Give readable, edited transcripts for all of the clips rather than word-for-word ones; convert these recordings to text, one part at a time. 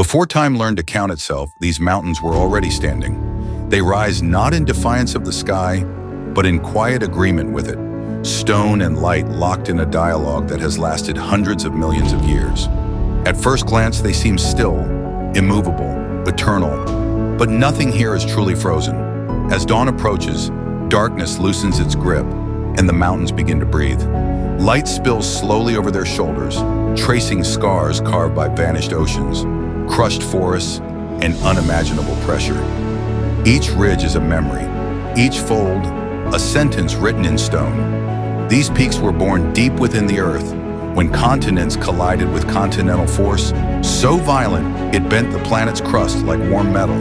Before time learned to count itself, these mountains were already standing. They rise not in defiance of the sky, but in quiet agreement with it, stone and light locked in a dialogue that has lasted hundreds of millions of years. At first glance, they seem still, immovable, eternal, but nothing here is truly frozen. As dawn approaches, darkness loosens its grip, and the mountains begin to breathe. Light spills slowly over their shoulders, tracing scars carved by vanished oceans, crushed forests, and unimaginable pressure. Each ridge is a memory, each fold, a sentence written in stone. These peaks were born deep within the earth, when continents collided with continental force, so violent it bent the planet's crust like warm metal.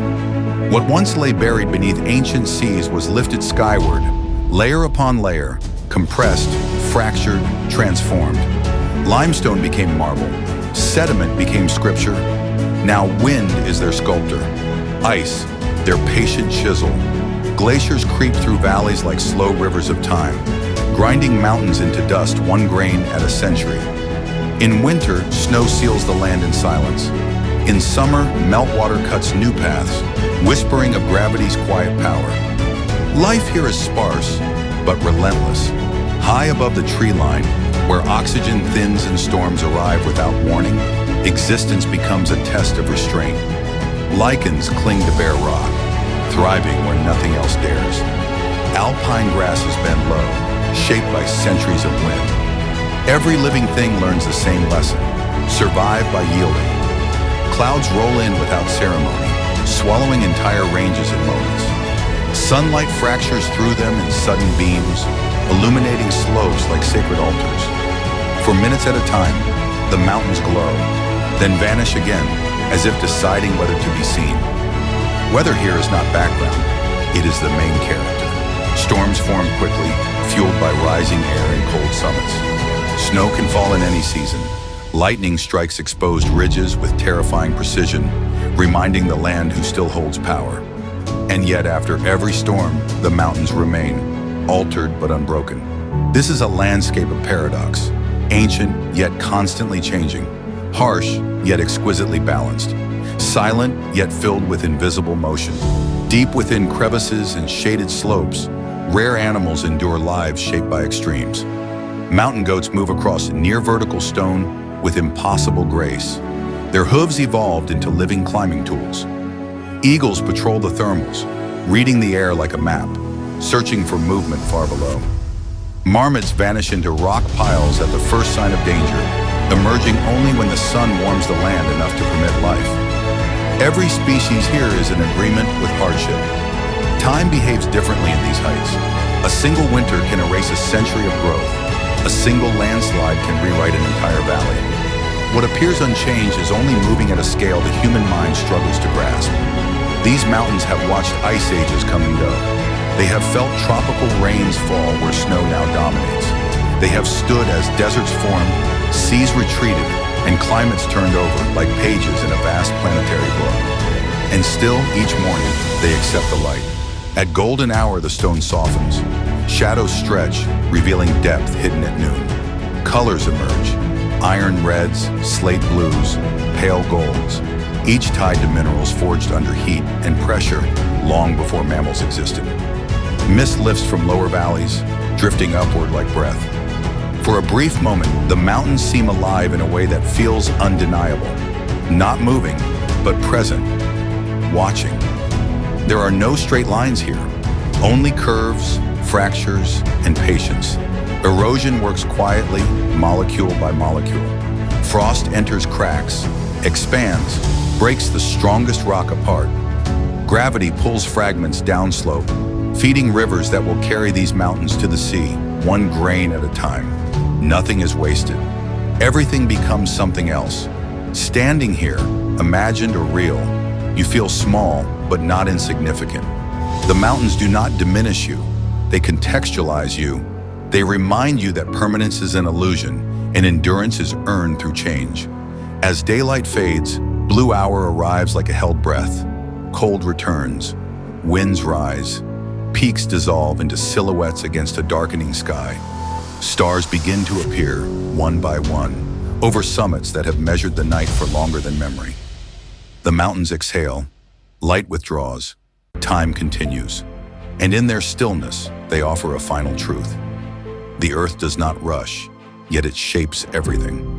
What once lay buried beneath ancient seas was lifted skyward, layer upon layer, compressed, fractured, transformed. Limestone became marble, sediment became scripture. Now wind is their sculptor, ice, their patient chisel. Glaciers creep through valleys like slow rivers of time, grinding mountains into dust one grain at a century. In winter, snow seals the land in silence. In summer, meltwater cuts new paths, whispering of gravity's quiet power. Life here is sparse, but relentless. High above the tree line, where oxygen thins and storms arrive without warning, existence becomes a test of restraint. Lichens cling to bare rock, thriving where nothing else dares. Alpine grasses bend low, shaped by centuries of wind. Every living thing learns the same lesson: survive by yielding. Clouds roll in without ceremony, swallowing entire ranges in moments. Sunlight fractures through them in sudden beams, illuminating slopes like sacred altars. For minutes at a time, the mountains glow, then vanish again, as if deciding whether to be seen. Weather here is not background, it is the main character. Storms form quickly, fueled by rising air and cold summits. Snow can fall in any season. Lightning strikes exposed ridges with terrifying precision, reminding the land who still holds power. And yet, after every storm, the mountains remain, altered but unbroken. This is a landscape of paradox, ancient yet constantly changing, harsh yet exquisitely balanced, silent yet filled with invisible motion. Deep within crevices and shaded slopes, rare animals endure lives shaped by extremes. Mountain goats move across near vertical stone with impossible grace. Their hooves evolved into living climbing tools. Eagles patrol the thermals, reading the air like a map, searching for movement far below. Marmots vanish into rock piles at the first sign of danger, emerging only when the sun warms the land enough to permit life. Every species here is in agreement with hardship. Time behaves differently in these heights. A single winter can erase a century of growth. A single landslide can rewrite an entire valley. What appears unchanged is only moving at a scale the human mind struggles to grasp. These mountains have watched ice ages come and go. They have felt tropical rains fall where snow now dominates. They have stood as deserts formed, seas retreated, and climates turned over like pages in a vast planetary book. And still, each morning, they accept the light. At golden hour, the stone softens. Shadows stretch, revealing depth hidden at noon. Colors emerge: iron reds, slate blues, pale golds, each tied to minerals forged under heat and pressure long before mammals existed. Mist lifts from lower valleys, drifting upward like breath. For a brief moment, the mountains seem alive in a way that feels undeniable. Not moving, but present, watching. There are no straight lines here, only curves, fractures, and patience. Erosion works quietly, molecule by molecule. Frost enters cracks, expands, breaks the strongest rock apart. Gravity pulls fragments downslope, feeding rivers that will carry these mountains to the sea, one grain at a time. Nothing is wasted. Everything becomes something else. Standing here, imagined or real, you feel small, but not insignificant. The mountains do not diminish you. They contextualize you. They remind you that permanence is an illusion and endurance is earned through change. As daylight fades, blue hour arrives like a held breath. Cold returns. Winds rise. Peaks dissolve into silhouettes against a darkening sky. Stars begin to appear, one by one, over summits that have measured the night for longer than memory. The mountains exhale, light withdraws, time continues. And in their stillness, they offer a final truth. The earth does not rush, yet it shapes everything.